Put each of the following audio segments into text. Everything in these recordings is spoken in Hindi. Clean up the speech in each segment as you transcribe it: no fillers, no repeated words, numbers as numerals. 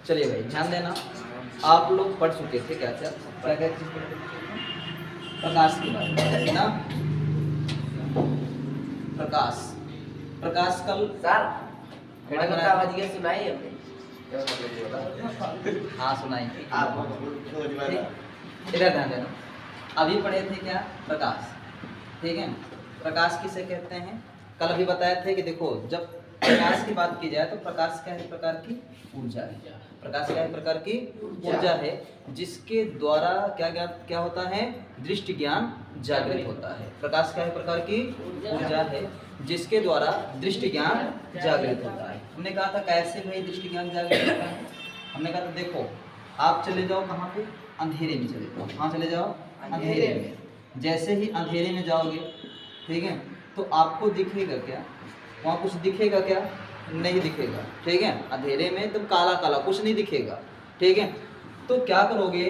चलिए भाई ध्यान देना, आप लोग पढ़ चुके थे क्या क्या क्या चीज पढ़ चुके थे? प्रकाश के बारे में ना, प्रकाश प्रकाश कल सर मैंने मैंने बनाया समझ गया, सुनाइए अपने। था। हाँ सुनाई थी। आप इधर ध्यान देना, अभी पढ़े थे क्या प्रकाश, ठीक है। प्रकाश किसे कहते हैं, कल अभी बताए थे कि देखो जब प्रकाश की बात की जाए तो प्रकाश क्या है, प्रकार की ऊर्जा है। प्रकाश क्या है, प्रकार की ऊर्जा है, जिसके द्वारा क्या होता है, दृष्टि ज्ञान जागृत होता है। प्रकाश क्या है, प्रकार की ऊर्जा है, जिसके द्वारा दृष्टि ज्ञान जागृत होता है। हमने कहा था कैसे भाई दृष्टि ज्ञान जागृत होता है, हमने कहा था देखो आप चले जाओ कहाँ पे, अंधेरे में चले जाओ। कहाँ चले जाओ, अंधेरे में। जैसे ही अंधेरे में जाओगे, ठीक है, तो आपको दिखेगा क्या, वहाँ कुछ दिखेगा क्या, नहीं दिखेगा, ठीक है। अंधेरे में तुम काला काला कुछ नहीं दिखेगा, ठीक है। तो क्या करोगे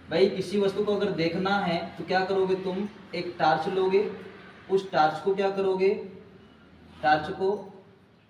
भाई, किसी वस्तु को अगर देखना है तो क्या करोगे, तुम एक टार्च लोगे, उस टार्च को क्या करोगे, टार्च को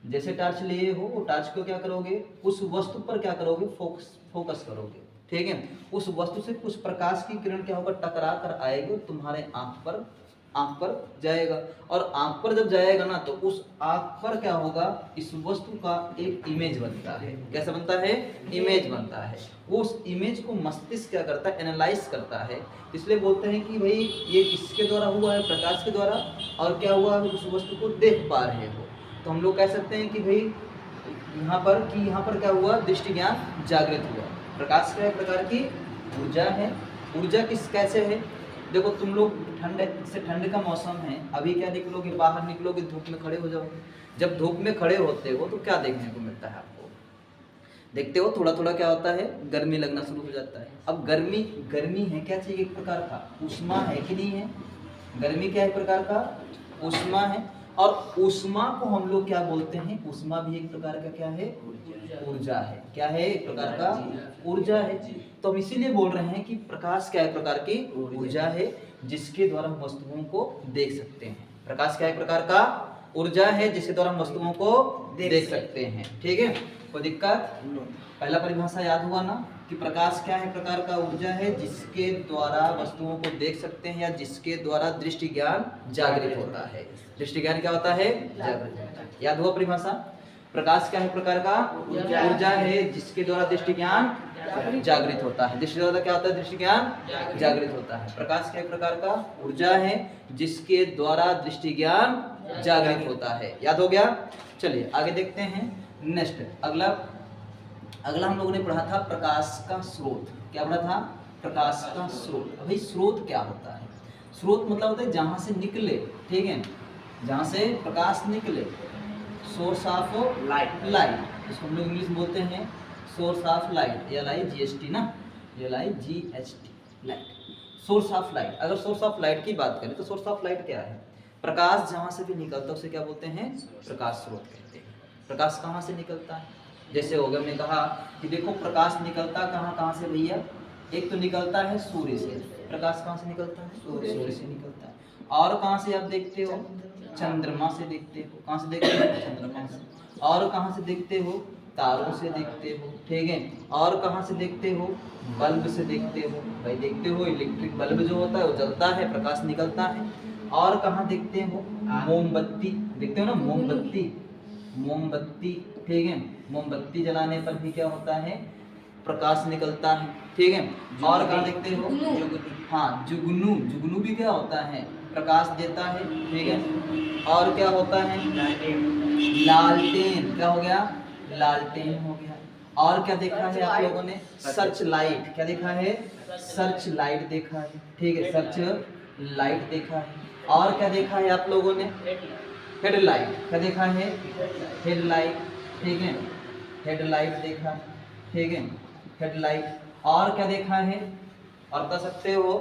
जैसे टार्च लिए हो वो टार्च को क्या करोगे, उस वस्तु पर क्या करोगे, फोकस करोगे, ठीक है। उस वस्तु से कुछ प्रकाश की किरण क्या होगा, टकरा कर आएगी, तुम्हारे आंख पर जाएगा, और आंख पर जब जाएगा ना तो उस आंख पर क्या होगा, इस वस्तु का एक इमेज बनता है। कैसा बनता है, इमेज बनता है। वो उस इमेज को मस्तिष्क क्या करता है, एनालाइज करता है। इसलिए बोलते हैं कि भाई ये किसके द्वारा हुआ है, प्रकाश के द्वारा, और क्या हुआ, उस वस्तु को देख पा रहे हो। तो हम लोग कह सकते हैं कि भाई यहाँ पर क्या हुआ, दृष्टि ज्ञान जागृत हुआ। प्रकाश क्या है, प्रकार की ऊर्जा है। ऊर्जा कैसे है, देखो तुम लोग ठंड का मौसम है, अभी क्या निकलोगे, बाहर निकलोगे, धूप में खड़े हो जाओगे। जब धूप में खड़े होते हो तो क्या देखने को मिलता है आपको, देखते हो थोड़ा थोड़ा क्या होता है, गर्मी लगना शुरू हो जाता है। अब गर्मी है क्या चीज, एक प्रकार का ऊष्मा है कि नहीं है, गर्मी क्या है, प्रकार का ऊष्मा है। और ऊष्मा को हम लोग क्या बोलते हैं, ऊष्मा भी एक प्रकार का क्या है, ऊर्जा है। क्या है, एक प्रकार का ऊर्जा है। तो हम इसीलिए बोल रहे हैं कि प्रकाश क्या है, प्रकार की ऊर्जा है, जिसके द्वारा हम वस्तुओं को देख सकते हैं। प्रकाश क्या है, प्रकार का ऊर्जा है, जिसके द्वारा हम वस्तुओं को देख सकते हैं, ठीक है। कोई दिक्कत, पहला परिभाषा याद हुआ ना कि प्रकाश क्या है, प्रकार का ऊर्जा है, जिसके द्वारा वस्तुओं को देख सकते हैं, या जिसके द्वारा दृष्टि ज्ञान जागृत होता है। दृष्टि ज्ञान क्या होता है, जागृत होता है। याद हुआ परिभाषा, प्रकाश क्या है, प्रकार का ऊर्जा है, जिसके द्वारा दृष्टि ज्ञान जागृत होता है। दृष्टि द्वारा क्या होता है, दृष्टि ज्ञान जागृत होता है। प्रकाश क्या प्रकार का ऊर्जा है, जिसके द्वारा दृष्टि ज्ञान जागृत होता है। याद हो गया। चलिए आगे देखते हैं। नेक्स्ट अगला हम लोगों ने पढ़ा था प्रकाश का स्रोत। क्या पढ़ा था, प्रकाश का स्रोत। अभी स्रोत क्या होता है, स्रोत मतलब होता है जहां से निकले, ठीक है, जहां से प्रकाश निकले, सोर्स ऑफ लाइट, इसको हम लोग इंग्लिश में बोलते हैं सोर्स ऑफ लाइट, LIGHT ना, LIGHT, light, source of light. अगर सोर्स ऑफ लाइट की बात करें तो सोर्स ऑफ लाइट क्या है, प्रकाश जहां से भी निकलता है उसे क्या बोलते हैं, प्रकाश स्रोत कहते हैं। प्रकाश कहाँ से निकलता है, जैसे हो गया, हमने कहा कि देखो प्रकाश निकलता कहाँ से भैया, एक तो निकलता है सूर्य से। प्रकाश कहाँ से निकलता है, सूर्य से निकलता है। और कहाँ से आप देखते हो, चंद्रमा से देखते हो। कहाँ से देखते हो, चंद्रमा से। और कहाँ से देखते हो, तारों से देखते हो, ठीक है। और कहाँ से देखते हो, बल्ब से देखते हो। भाई देखते हो इलेक्ट्रिक बल्ब जो होता है वो जलता है, प्रकाश निकलता है। और कहाँ देखते हो, मोमबत्ती देखते हो ना, मोमबत्ती, ठीक है, मोमबत्ती जलाने पर भी क्या होता है, प्रकाश निकलता है, ठीक है। और कहाँ देखते हो, हाँ जुगनू भी क्या होता है, प्रकाश देता है, ठीक है। और क्या होता है, लालटेन, क्या हो गया, लालटेन हो गया। और क्या देखा है आप लोगों ने, सर्च लाइट। क्या देखा है, सर्च लाइट देखा है, ठीक है, सर्च लाइट देखा है। और क्या देखा है आप लोगों ने, हेडलाइट। क्या देखा है, हेडलाइट, ठीक है, हेडलाइट देखा, ठीक है, हेडलाइट। और क्या देखा है, और बता सकते हो,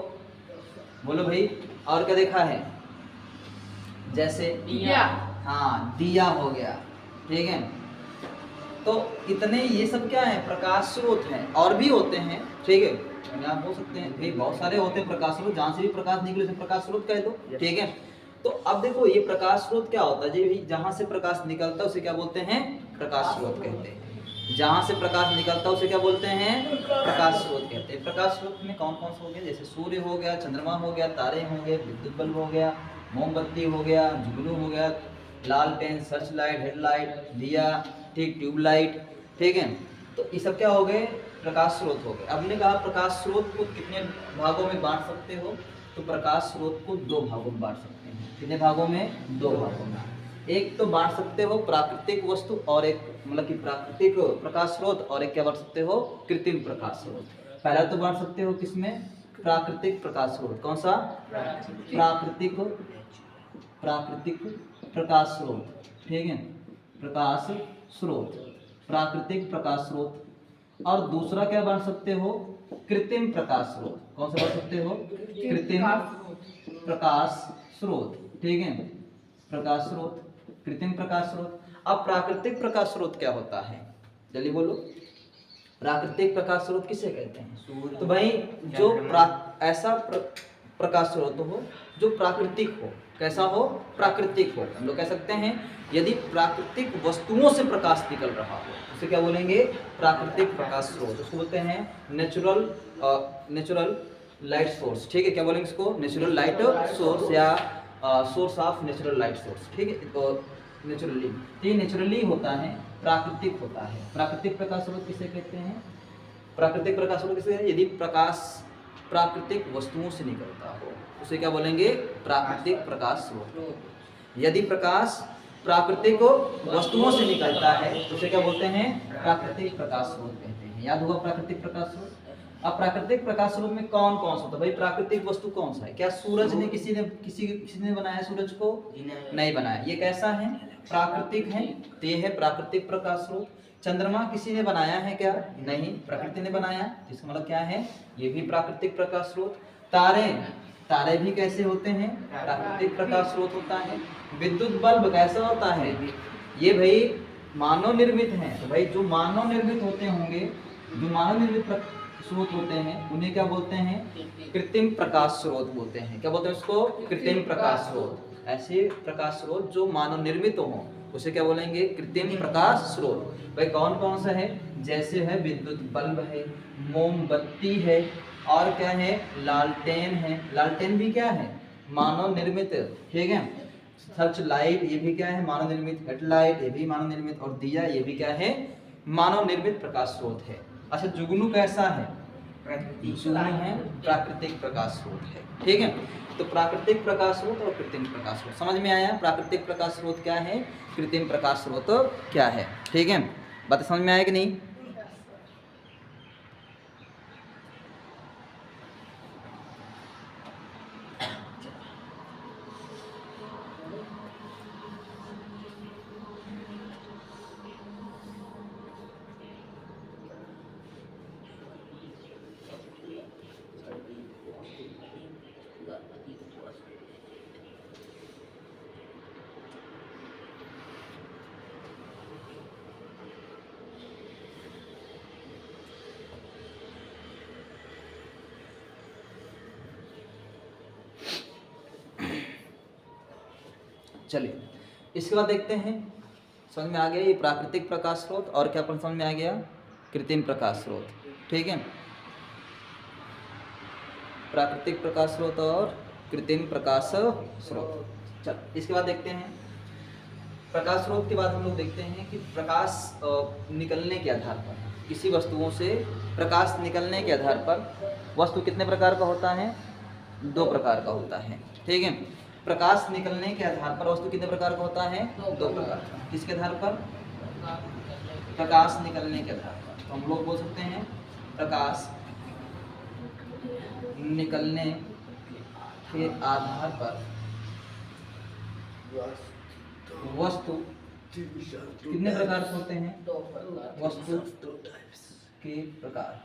बोलो भाई, और क्या देखा है, जैसे दिया, हाँ दिया हो गया, ठीक है। तो इतने ये सब क्या है, प्रकाश स्रोत हैं। और भी होते हैं, ठीक है, आप बोल सकते हैं भाई बहुत सारे होते हैं प्रकाश स्रोत, जहाँ से भी प्रकाश निकले उसे प्रकाश स्रोत कह दो, ठीक है। तो अब देखो ये प्रकाश स्रोत क्या होता है, जहाँ से प्रकाश निकलता है उसे क्या बोलते हैं, प्रकाश स्रोत कहते हैं। जहाँ से प्रकाश निकलता है उसे क्या बोलते हैं? प्रकाश स्रोत कहते हैं। प्रकाश स्रोत में कौन कौन सा हो गया? जैसे सूर्य हो गया, चंद्रमा हो गया, तारे हो गए, विद्युत बल्ब हो गया, मोमबत्ती हो गया, जुगनू हो गया, लाल पेन, सर्च लाइट, हेडलाइट, दिया, ठीक, ट्यूबलाइट, ठीक है। तो ये सब क्या हो गए? प्रकाश स्रोत हो गए। अब ने कहा प्रकाश स्रोत को कितने भागों में बांट सकते हो? तो प्रकाश स्रोत को 2 भागों में बांट सकते हैं। कितने भागों में? 2 भागों में। एक तो बांट सकते हो प्राकृतिक वस्तु, और एक मतलब कि प्राकृतिक प्रकाश स्रोत, और एक क्या बांट सकते हो? कृत्रिम प्रकाश स्रोत। पहला तो बांट सकते हो किसमें? प्राकृतिक प्रकाश स्रोत। कौन सा? प्राकृतिक प्रकाश स्रोत, ठीक है, प्रकाश स्रोत, प्राकृतिक प्रकाश स्रोत। और दूसरा क्या बांट सकते हो? कृत्रिम प्रकाश स्रोत। कौन सा बांट सकते हो? कृत्रिम प्रकाश स्रोत, ठीक है, प्रकाश स्रोत, कृत्रिम प्रकाश स्रोत। अब प्राकृतिक प्रकाश स्रोत क्या होता है? जल्दी बोलो। प्राकृतिक प्रकाश स्रोत किसे कहते हैं? तो भाई जो ऐसा प्रकाश स्रोत हो जो प्राकृतिक हो। कैसा हो? प्राकृतिक हो। हम लोग कह सकते हैं यदि प्राकृतिक वस्तुओं से प्रकाश निकल रहा हो उसे क्या बोलेंगे? प्राकृतिक प्रकाश स्रोत। उसको बोलते हैं नेचुरल लाइट सोर्स, ठीक है। क्या बोलेंगे इसको? नेचुरल लाइट सोर्स या source of natural light source, ठीक है। तो नेचुरली, तो ये नेचुरली होता है, प्राकृतिक होता है। प्राकृतिक प्रकाश स्रोत किसे कहते हैं? प्राकृतिक प्रकाश स्रोत किसे? यदि प्रकाश प्राकृतिक वस्तुओं से निकलता हो उसे क्या बोलेंगे? प्राकृतिक प्रकाश स्रोत। यदि प्रकाश प्राकृतिक वस्तुओं से निकलता है तो उसे क्या बोलते हैं? प्राकृतिक प्रकाश स्रोत कहते हैं। याद होगा प्राकृतिक प्रकाश स्रोत। अब प्राकृतिक प्रकाश स्रोत में कौन कौन सा होता है? भाई प्राकृतिक वस्तु कौन सा है? क्या सूरज ने किसी ने बनाया सूरज को? नहीं बनाया। ये कैसा है? प्राकृतिक है, तो ये है प्राकृतिक प्रकाश स्रोत। चंद्रमा किसी ने बनाया है क्या? नहीं, प्रकृति ने बनाया। इसका मतलब क्या है? ये भी प्राकृतिक प्रकाश स्रोत। तारे भी कैसे होते हैं? प्राकृतिक प्रकाश स्रोत होता है। विद्युत बल्ब कैसा होता है? ये भाई मानव निर्मित है। तो भाई जो मानव निर्मित होते होंगे, जो मानव निर्मित स्रोत होते हैं उन्हें क्या बोलते हैं? कृत्रिम प्रकाश स्रोत बोलते हैं। क्या बोलते हैं उसको? कृत्रिम प्रकाश स्रोत। ऐसे प्रकाश स्रोत जो मानव निर्मित हो उसे क्या बोलेंगे? कृत्रिम प्रकाश स्रोत। भाई कौन कौन सा है? जैसे है विद्युत बल्ब है, मोमबत्ती है, और क्या है? लालटेन है। लालटेन भी क्या है? मानव निर्मित, ठीक है। सर्च लाइट ये भी क्या है? मानव निर्मित। हेडलाइट ये भी मानव निर्मित। और दिया ये भी क्या है? मानव निर्मित प्रकाश स्रोत है। अच्छा, जुगनू कैसा है? जुगनू है प्राकृतिक प्रकाश स्रोत है, ठीक है। तो प्राकृतिक प्रकाश स्रोत और कृत्रिम प्रकाश स्रोत समझ में आया? प्राकृतिक प्रकाश स्रोत क्या है, कृत्रिम प्रकाश स्रोत क्या है, ठीक है। बात समझ में आया कि नहीं? चलिए इसके बाद देखते हैं। समझ में आ गया ये प्राकृतिक प्रकाश स्रोत और क्या समझ में आ गया? कृत्रिम प्रकाश स्रोत, ठीक है। प्राकृतिक प्रकाश स्रोत और कृत्रिम प्रकाश स्रोत। चल इसके बाद देखते हैं प्रकाश स्रोत के बाद हम लोग देखते हैं कि प्रकाश निकलने के आधार पर, किसी वस्तुओं से प्रकाश निकलने के आधार पर वस्तु कितने प्रकार का होता है? 2 प्रकार का होता है, ठीक है। प्रकाश निकलने के आधार पर वस्तु कितने प्रकार का होता है? 2 प्रकार का। किसके आधार पर? प्रकाश निकलने के आधार पर। तो हम लोग बोल सकते हैं प्रकाश निकलने के आधार पर वस्तु कितने प्रकार से होते हैं? वस्तु के प्रकार।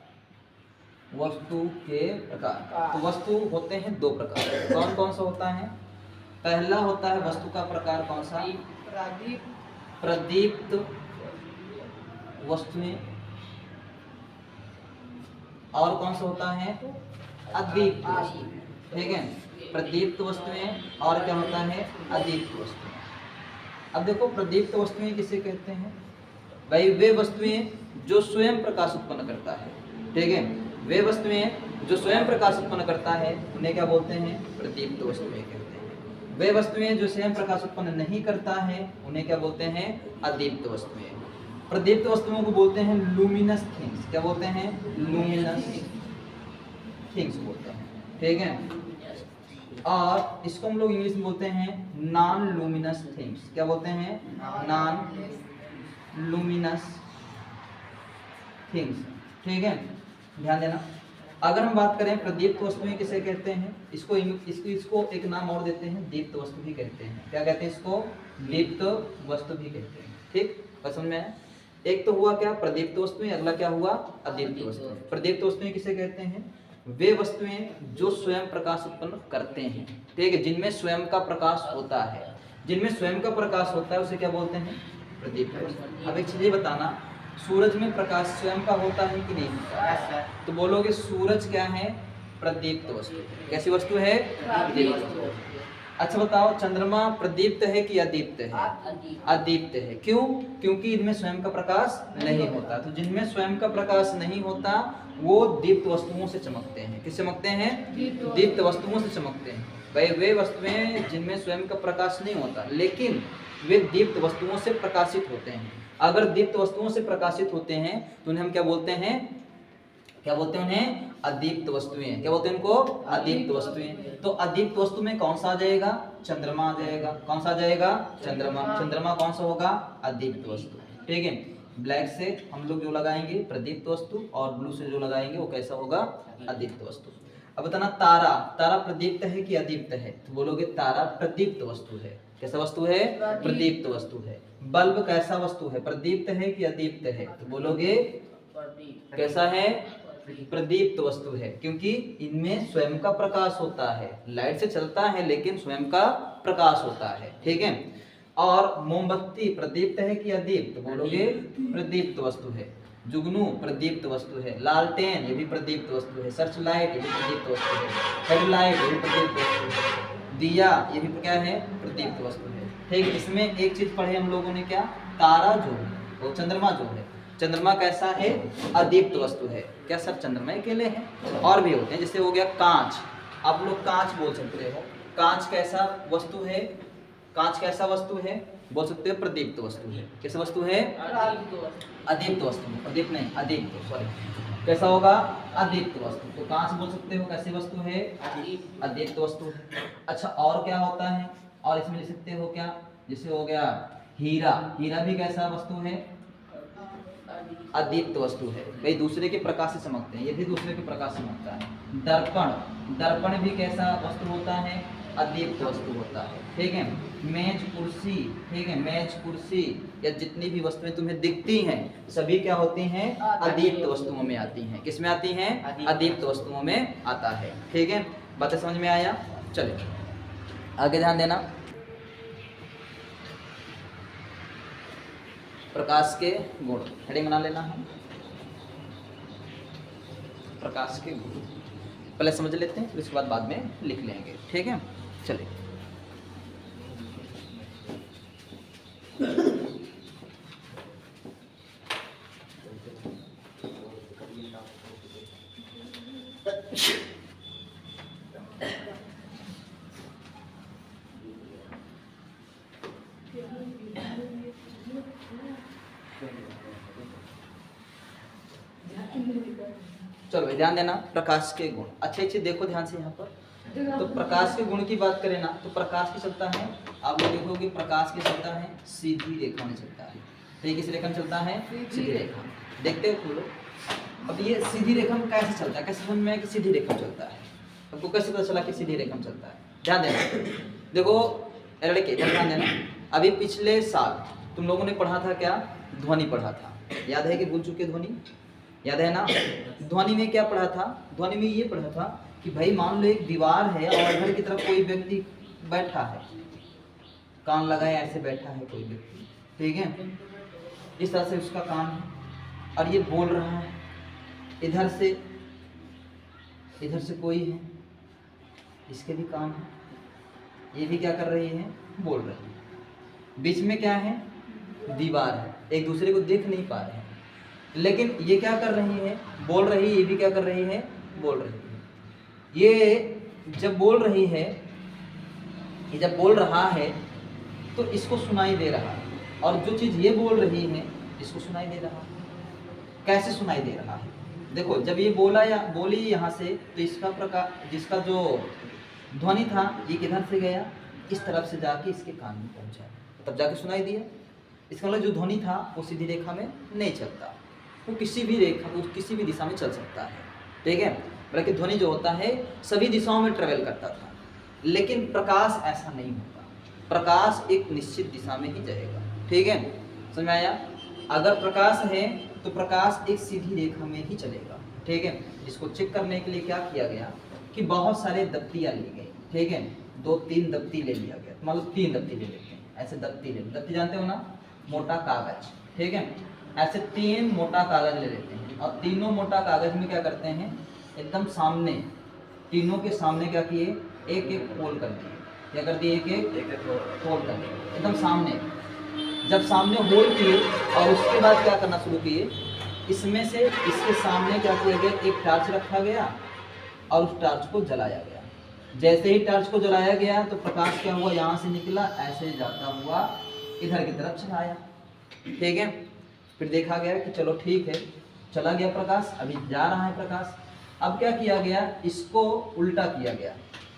वस्तु के प्रकार। तो वस्तु होते हैं 2 प्रकार। कौन कौन सा होता है? पहला होता है वस्तु का प्रकार कौन सा? प्रदीप्त वस्तुएं। और कौन सा होता है? अदीप्त वस्तुएं, ठीक है। प्रदीप्त वस्तुएं और क्या होता है? अदीप्त वस्तुएं। अब देखो प्रदीप्त वस्तुएं किसे कहते हैं? भाई वे वस्तुएं जो स्वयं प्रकाश उत्पन्न करता है, ठीक है। वे वस्तुएं जो स्वयं प्रकाश उत्पन्न करता है उन्हें क्या बोलते हैं? प्रदीप्त वस्तुएं कहते हैं। वे वस्तुएं जो स्वयं प्रकाश उत्पन्न नहीं करता है उन्हें क्या बोलते हैं? अदीप्त वस्तुएं। प्रदीप्त वस्तुओं को बोलते हैं लूमिनस थिंग्स। क्या बोलते हैं? लूमिनस थिंग्स बोलते हैं, ठीक है। और इसको हम लोग इंग्लिश में बोलते हैं नॉन लूमिनस थिंग्स। क्या बोलते हैं? नॉन लूमिनस थिंग्स, ठीक है। ध्यान देना, अगर हम बात करें प्रदीप्त वस्तुएं किसे कहते हैं, इसको एक नाम और देते हैं, दीप्त वस्तु भी कहते हैं। क्या कहते हैं इसको? दीप्त वस्तु भी कहते हैं, ठीक। बस समझ में आया? एक तो हुआ क्या? प्रदीप्त वस्तुएं, अगला क्या हुआ? अदीप्त वस्तुएं। प्रदीप्त वस्तुएं किसे कहते हैं? वे वस्तुएं जो स्वयं प्रकाश उत्पन्न करते हैं, ठीक है, जिनमें स्वयं का प्रकाश होता है। जिनमें स्वयं का प्रकाश होता है उसे क्या बोलते हैं? प्रदीप्त वस्तु। अब एक चीज बताना, सूरज में प्रकाश स्वयं का होता है कि नहीं होता है? तो बोलोगे सूरज क्या है? प्रदीप्त वस्तु। कैसी वस्तु है? प्रदीप्त वस्तु। अच्छा बताओ, चंद्रमा प्रदीप्त है कि अदीप्त है? अदीप्त है। क्यों? क्योंकि इनमें स्वयं का प्रकाश नहीं होता। तो जिनमें स्वयं का प्रकाश नहीं होता वो दीप्त वस्तुओं से चमकते हैं। किस चमकते हैं? दीप्त वस्तुओं से चमकते हैं। भाई वे वस्तुएं जिनमें स्वयं का प्रकाश नहीं होता लेकिन वे दीप्त वस्तुओं से प्रकाशित होते हैं। अगर दीप्त वस्तुओं से प्रकाशित होते हैं तो उन्हें हम क्या बोलते हैं? क्या बोलते हैं उन्हें? अदीप्त वस्तुएं। क्या बोलते हैं उनको? अदीप्त वस्तुएं। तो अदीप्त वस्तु में कौन सा आ जाएगा? चंद्रमा आ जाएगा। कौन सा आ जाएगा? चंद्रमा। चंद्रमा कौन सा होगा? अदीप्त वस्तु, ठीक है। ब्लैक से हम लोग जो लगाएंगे प्रदीप्त वस्तु और ब्लू से जो लगाएंगे वो कैसा होगा? अदीप्त वस्तु। अब बताना, तारा, तारा प्रदीप्त है कि अदीप्त है? तो बोलोगे तारा प्रदीप्त वस्तु है। कैसा वस्तु है? प्रदीप्त वस्तु है। बल्ब कैसा वस्तु है? प्रदीप्त है कि अदीप्त है? तो बोलोगे कैसा है? प्रदीप्त वस्तु है, क्योंकि इनमें स्वयं का प्रकाश होता है। लाइट से चलता है लेकिन स्वयं का प्रकाश होता है, ठीक है। और मोमबत्ती प्रदीप्त है कि अदीप्त? तो बोलोगे प्रदीप्त वस्तु है। जुगनू प्रदीप्त वस्तु है। लालटेन ये भी प्रदीप्त वस्तु है। सर्च लाइट ये भी प्रदीप्त वस्तु है। हेडलाइट ये भी प्रदीप्त वस्तु है। दिया ये भी क्या है? प्रदीप्त वस्तु है, ठीक है। इसमें एक चीज पढ़े हम लोगों ने, क्या? तारा जो है वो चंद्रमा जो है, चंद्रमा कैसा है? अदीप्त वस्तु है। क्या सब चंद्रमा अकेले हैं? और भी होते हैं, जैसे हो गया कांच। आप लोग कांच बोल सकते हो। कांच कैसा वस्तु है? कांच कैसा वस्तु है? बोल सकते हो प्रदीप्त वस्तु है। कैसा वस्तु है? अदीप्त वस्तु। प्रदीप्त नहीं, अदीप्त, सॉरी। कैसा होगा? अदीप्त वस्तु। तो कांच बोल सकते हो कैसी वस्तु है? अदीप्त वस्तु है। अच्छा और क्या होता है? और इसमें लिख सकते हो क्या? जैसे हो गया हीरा, हीरा भी कैसा वस्तु है? अदीप्त वस्तु है। भाई दूसरे के प्रकाश से चमकते हैं, ये भी दूसरे के प्रकाश से चमकता है। दर्पण, दर्पण भी कैसा वस्तु होता है? अदीप्त वस्तु होता है, ठीक है। मेज कुर्सी, ठीक है, मेज कुर्सी या जितनी भी वस्तुएं तुम्हें दिखती हैं सभी क्या होती हैं? अदीप्त वस्तुओं में आती हैं। किस में आती हैं? अदीप्त वस्तुओं में आता है, ठीक है। बातें समझ में आया? चलिए आगे ध्यान देना। प्रकाश के गुण, हेडिंग बना लेना है। प्रकाश के गुण पहले समझ लेते हैं, फिर उसके बाद में लिख लेंगे, ठीक है। चलिए चलो ध्यान देना, प्रकाश के गुण। अच्छे अच्छे देखो ध्यान से यहाँ पर। तो प्रकाश के गुण की बात करें ना तो प्रकाश की चलता है, आप लोग देखोगे प्रकाश की चलता है सीधी रेखा में चलता है। तो ये किस रेखा में चलता है? सीधी रेखा। देखते हो लोग, अब ये सीधी रेखा में कैसे चलता है? कैसे समझ में है कि सीधी रेखा में चलता है? आपको कैसे पता चला कि सीधी रेखा में चलता है? ध्यान देना, देखो लड़के ध्यान देना। अभी पिछले साल तुम लोगों ने पढ़ा था क्या? ध्वनि पढ़ा था, याद है कि भूल चुके? ध्वनि याद है ना? ध्वनि में क्या पढ़ा था? ध्वनि में ये पढ़ा था कि भाई मान लो एक दीवार है और इधर की तरफ कोई व्यक्ति बैठा है, कान लगाए ऐसे बैठा है कोई व्यक्ति, ठीक है, इस तरह से उसका कान है और ये बोल रहा है। इधर से कोई है, इसके भी कान है, ये भी क्या कर रही है? बोल रही है। बीच में क्या है? दीवार है, एक दूसरे को देख नहीं पा रहे हैं। लेकिन ये क्या कर रही है, बोल रही है, ये भी क्या कर रही है, बोल रही है। ये जब बोल रही है, ये जब बोल रहा है तो इसको सुनाई दे रहा है, और जो चीज़ ये बोल रही है इसको सुनाई दे रहा है। कैसे सुनाई दे रहा है? देखो, जब ये बोला या बोली यहाँ से, तो इसका प्रकार, जिसका जो ध्वनि था ये किधर से गया, इस तरफ से जाके इसके कान में पहुँचा, तब जाके सुनाई दिया। इसका मतलब जो ध्वनि था वो सीधी रेखा में नहीं चलता, वो किसी भी रेखा, वो किसी भी दिशा में चल सकता है, ठीक है। बल्कि ध्वनि जो होता है सभी दिशाओं में ट्रेवल करता था, लेकिन प्रकाश ऐसा नहीं होता। प्रकाश एक निश्चित दिशा में ही जाएगा, ठीक है, समझ में आया। अगर प्रकाश है तो प्रकाश एक सीधी रेखा में ही चलेगा, ठीक है। इसको चेक करने के लिए क्या किया गया कि बहुत सारे दफ्तियाँ ली गई, ठीक है, 2-3 दफ्ती ले लिया गया, मान लो 3 दफ्ती ले लेते हैं, ऐसे दफ्ती ले, दफ्ती जानते हो ना, मोटा कागज, ठीक है, ऐसे 3 मोटा कागज ले लेते हैं, और तीनों मोटा कागज में क्या करते हैं, एकदम सामने, तीनों के सामने क्या किए, एक एक फोल्ड कर दिए, क्या कर दिए, एक एक फोल्ड कर दिए एकदम सामने। जब सामने होल्ड किए और उसके बाद क्या करना शुरू किए, इसमें से इसके सामने क्या किया गया, एक टॉर्च रखा गया और उस टॉर्च को जलाया गया। जैसे ही टॉर्च को जलाया गया तो प्रकाश क्या हुआ, यहाँ से निकला, ऐसे जाता हुआ इधर की तरफ चला आया, ठीक है। फिर देखा गया कि चलो ठीक है, चला गया प्रकाश, अभी जा रहा है प्रकाश। अब क्या किया गया, इसको उल्टा किया गया,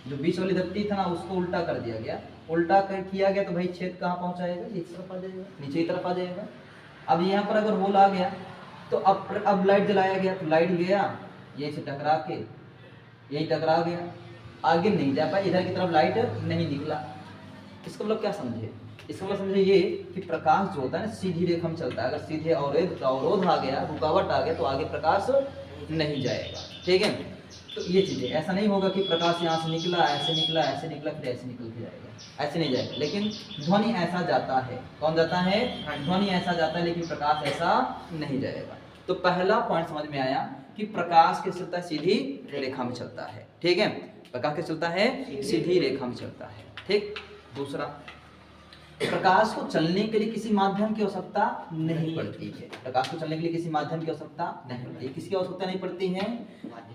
जो बीच वाली दफ्ती था ना उसको उल्टा कर दिया गया। उल्टा कर किया गया तो भाई छेद कहाँ पहुँचाएगा, इस तरफ आ जाएगा, नीचे की तरफ आ जाएगा। अब यहाँ पर अगर होल आ गया तो अब लाइट जलाया गया, तो लाइट गया यहीं से टकरा के यही टकरा गया, आगे नहीं जा पाया, इधर की तरफ लाइट नहीं निकला। इसका मतलब क्या समझे, इसका मतलब समझे ये कि प्रकाश जो होता है ना सीधी रेखा में चलता है। अगर सीधे अवरोध आ गया, रुकावट आ गया, तो आगे प्रकाश नहीं जाएगा, ठीक है। तो ये चीज़ें, ऐसा नहीं होगा कि प्रकाश यहाँ से निकला, ऐसे निकला, ऐसे निकला, फिर ऐसे निकल के जाएगा, ऐसे नहीं जाएगा। लेकिन ध्वनि ऐसा जाता है, कौन जाता है, ध्वनि ऐसा जाता है, लेकिन प्रकाश ऐसा नहीं जाएगा। तो पहला पॉइंट समझ में आया कि प्रकाश कैसे चलता है, सीधी रेखा में चलता है, ठीक है। प्रकाश कैसे चलता है, सीधी रेखा में चलता है, ठीक। दूसरा, प्रकाश को चलने के लिए किसी माध्यम की आवश्यकता नहीं पड़ती है। प्रकाश को चलने के लिए किसी माध्यम की आवश्यकता नहीं पड़ती है। किसकी आवश्यकता नहीं पड़ती है,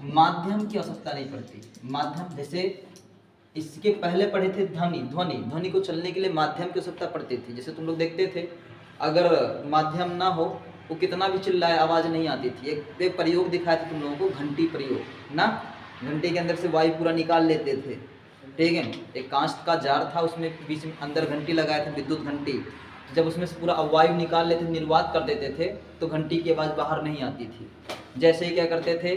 माध्यम की आवश्यकता नहीं पड़ती। माध्यम, जैसे इसके पहले पढ़े थे ध्वनि, ध्वनि को चलने के लिए माध्यम की आवश्यकता पड़ती थी। जैसे तुम लोग देखते थे, अगर माध्यम ना हो वो कितना भी चिल्लाए आवाज़ नहीं आती थी। एक प्रयोग दिखाया था तुम लोगों को, घंटी प्रयोग ना, घंटी के अंदर से वायु पूरा निकाल लेते थे, ठीक है। एक कांच का जार था, उसमें बीच में अंदर घंटी लगाए थे, विद्युत घंटी। जब उसमें से पूरा वायु निकाल लेते, निर्वात कर देते थे, तो घंटी की आवाज़ बाहर नहीं आती थी। जैसे ही क्या करते थे,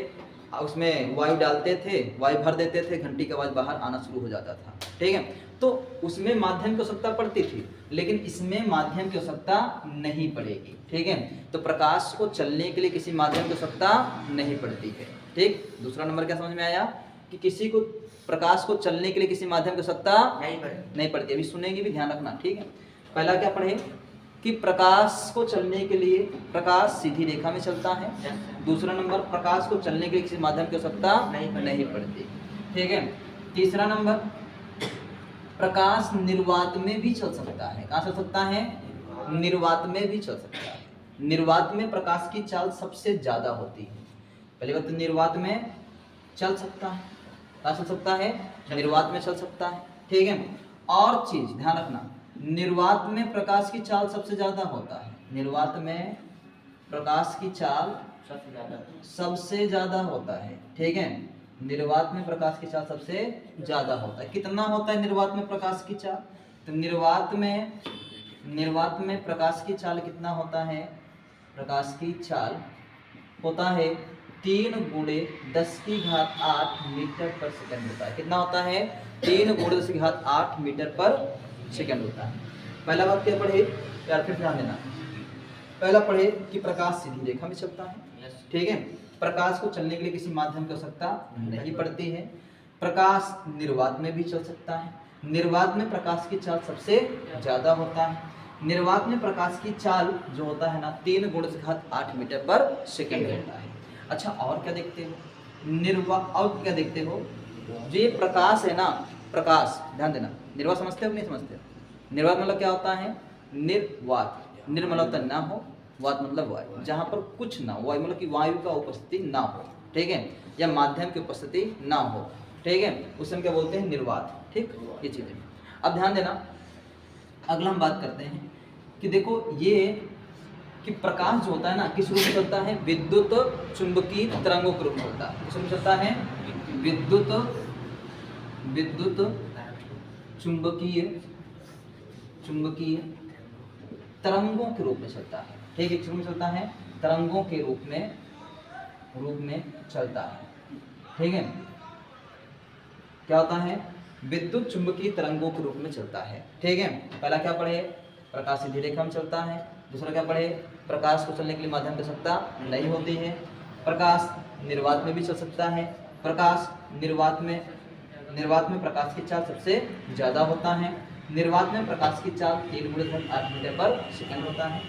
उसमें वायु डालते थे, वायु भर देते थे, घंटी की आवाज़ बाहर आना शुरू हो जाता था, ठीक है। तो उसमें माध्यम की आवश्यकता पड़ती थी, लेकिन इसमें माध्यम की आवश्यकता नहीं पड़ेगी, ठीक है। तो प्रकाश को चलने के लिए किसी माध्यम की आवश्यकता नहीं पड़ती है, ठीक। दूसरा नंबर क्या समझ में आया कि किसी को प्रकाश को चलने के लिए किसी माध्यम की आवश्यकता नहीं पड़ती। अभी सुनेंगे भी, ध्यान रखना, ठीक है। पहला क्या पढ़े कि प्रकाश को चलने के लिए प्रकाश सीधी रेखा में चलता है। दूसरा नंबर, प्रकाश को चलने के लिए किसी माध्यम की आवश्यकता नहीं पड़ती, ठीक है। तीसरा नंबर, प्रकाश निर्वात में भी चल सकता है। कहाँ चल सकता है, निर्वात में भी चल सकता है। निर्वात में प्रकाश की चाल सबसे ज्यादा होती है। पहली बात तो निर्वात में चल सकता है, कहाँ चल सकता है, निर्वात में चल सकता है, ठीक है। और चीज ध्यान रखना, निर्वात में प्रकाश की चाल सबसे ज्यादा होता है। निर्वात में प्रकाश की चाल सबसे ज्यादा होता है, ठीक है। निर्वात में प्रकाश की चाल सबसे ज्यादा होता है। कितना होता है निर्वात में प्रकाश की चाल, तो निर्वात में प्रकाश की चाल कितना होता है, प्रकाश की चाल होता है 3 × 10⁸ मीटर पर सेकंड होता है। कितना होता है, 3 × 10⁸ मीटर पर सेकंड होता है। पहला बात क्या पढ़े यार, फिर ध्यान देना। पहला पढ़े कि प्रकाश सीधी रेखा में चलता है, ठीक है। प्रकाश को चलने के लिए किसी माध्यम की आवश्यकता नहीं पड़ती है। प्रकाश निर्वात में भी चल सकता है। निर्वात में प्रकाश की चाल सबसे ज्यादा होता है। निर्वात में प्रकाश की चाल जो होता है ना 3 × 10⁸ मीटर पर सेकंड होता है। अच्छा, और क्या देखते हो, और क्या देखते हो, जो ये प्रकाश है ना, प्रकाश ध्यान देना, निर्वात समझते हो नहीं समझते हो? निर्वात मतलब क्या होता है, निर्वात, निर्मल होता ना हो, वात मतलब वायु, जहाँ पर कुछ ना हो, वायु मतलब कि वायु का उपस्थिति ना हो, ठीक है, या माध्यम की उपस्थिति ना हो, ठीक है, उसे हम क्या बोलते हैं, निर्वात। ठीक, ये चीजें। अब ध्यान देना, अगला हम बात करते हैं कि देखो ये कि प्रकाश जो होता है ना किस रूप में चलता है, विद्युत चुंबकीय तरंगों के रूप में चलता है। किस रूप में चलता है, विद्युत चुंबकीय तरंगों के रूप में चलता है। ठीक है, किस रूप में चलता है, तरंगों के रूप में चलता है। ठीक है, क्या होता है, विद्युत चुंबकीय तरंगों के रूप में चलता है। ठीक है, पहला क्या पढ़े, प्रकाश सीधी रेखा में चलता है। दूसरा क्या पढ़े, प्रकाश को चलने के लिए माध्यम की आवश्यकता नहीं होती है। प्रकाश निर्वात में भी चल सकता है। प्रकाश निर्वात में प्रकाश की चाल सबसे ज्यादा होता है। निर्वात में प्रकाश की चाल 3 × 8 मीटर पर सेकंड होता है।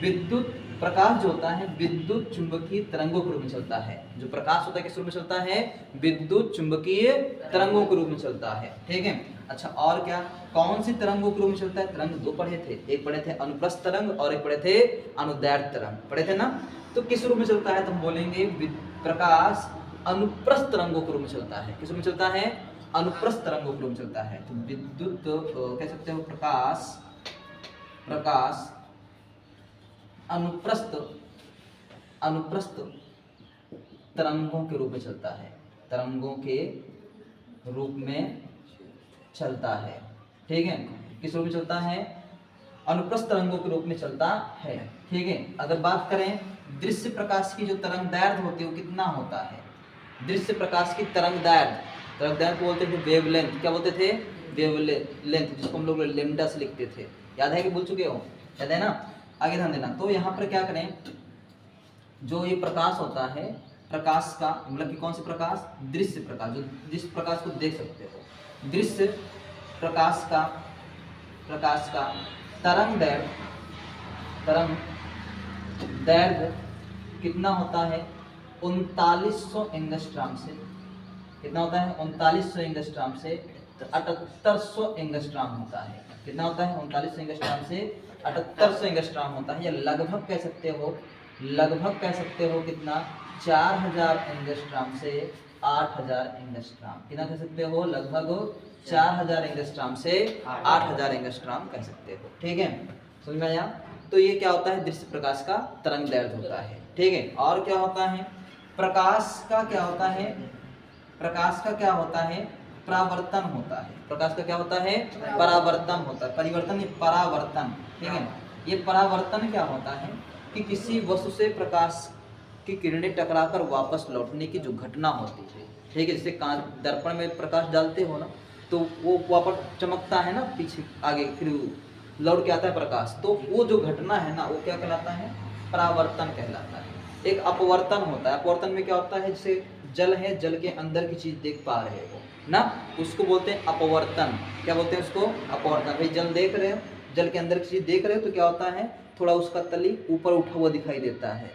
विद्युत प्रकाश जो होता है विद्युत चुंबकीय तरंगों के रूप में चलता है। जो प्रकाश होता है किस रूप में चलता है, विद्युत चुंबकीय तरंगों के रूप में चलता है। ठीक है, अच्छा और क्या, कौन सी तरंगों के रूप में चलता है, तरंग दो पढ़े थे, एक पढ़े थे अनुप्रस्थ तरंग और एक पढ़े थे अनुदैर्ध्य तरंग, पढ़े थे ना। तो किस रूप में चलता है, तो हम बोलेंगे प्रकाश अनुप्रस्थ तरंगों के रूप में चलता है। किस रूप में चलता है, अनुप्रस्थ तरंगों के रूप में चलता है। तो विद्युत कह सकते हो प्रकाश अनुप्रस्थ तरंगों के रूप में चलता है, तरंगों के रूप में चलता है। ठीक है, किस रूप में चलता है, अनुप्रस्थ तरंगों के रूप में चलता है। ठीक है, अगर बात करें दृश्य प्रकाश की जो तरंग दैर्ध्य होती है वो कितना होता है, दृश्य प्रकाश की तरंग दैर्ध्य को बोलते थे वेवलेंथ। क्या बोलते थे, वेवलेंथ, जिसको हम लोग लेमडा से लिखते थे। याद है कि भूल चुके हो, याद है ना। आगे ध्यान देना, तो यहाँ पर क्या करें, जो ये प्रकाश होता है, प्रकाश का मतलब कि कौन सा प्रकाश, दृश्य प्रकाश, जो जिस प्रकाश को देख सकते हो, दृश्य प्रकाश का तरंग दैर्ध्य कितना होता है, 3900 एंगस्ट्रॉम से, कितना होता है, 3900 एंगस्ट्रॉम से 7800 एंगस्ट्रॉम होता है। कितना होता है, 3900 एंगस्ट्रॉम से 7800 एंगस्ट्रॉम होता है, या लगभग कह सकते हो कितना, 4000 एंगस्ट्रॉम से 8000 एंगस्ट्रॉम। कितना कह सकते हो, लगभग 4000 एंगस्ट्रॉम से 8000 एंगस्ट्रॉम कह सकते हो। ठीक है, समझ में आया। तो ये क्या होता है, दृश्य प्रकाश का तरंग दैर्ध्य होता है। ठीक है, और क्या होता है, प्रकाश का क्या होता है, परावर्तन होता है। प्रकाश का क्या होता है, परावर्तन होता है, परिवर्तन नहीं परावर्तन। ठीक है, ये परावर्तन क्या होता है कि किसी वस्तु से प्रकाश की किरणें टकराकर वापस लौटने की जो घटना होती है। ठीक है, जैसे कांच दर्पण में प्रकाश डालते हो ना, तो वो वापस चमकता है ना, पीछे आगे फिर लौट के आता है प्रकाश, तो वो जो घटना है ना, वो क्या कहलाता है, परावर्तन कहलाता है। एक अपवर्तन होता है, अपवर्तन में क्या होता है, जैसे जल है, जल के अंदर की चीज देख पा रहे हो ना, उसको बोलते हैं अपवर्तन। क्या बोलते हैं उसको, अपवर्तन। भाई जल देख रहे हो, जल के अंदर की चीज देख रहे हो, तो क्या होता है, थोड़ा उसका तली ऊपर उठा हुआ दिखाई देता है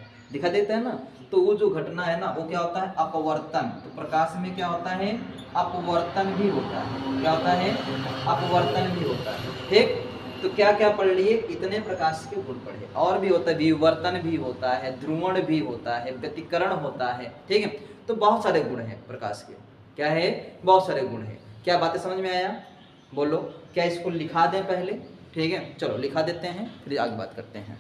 ना, तो वो जो घटना है ना, वो क्या होता है, अपवर्तन। तो प्रकाश में क्या होता है, अपवर्तन भी होता है। क्या होता है, अपवर्तन भी होता है। ठीक, तो क्या क्या पढ़ लिए, इतने प्रकाश के गुण पढ़े। और भी होता है, विवर्तन भी होता है, ध्रुवण भी होता है, व्यतिकरण होता है। ठीक है, तो बहुत सारे गुण हैं प्रकाश के। क्या है, बहुत सारे गुण हैं। क्या बातें समझ में आया, बोलो। क्या इसको लिखा दें पहले, ठीक है, चलो लिखा देते हैं, फिर आगे बात करते हैं।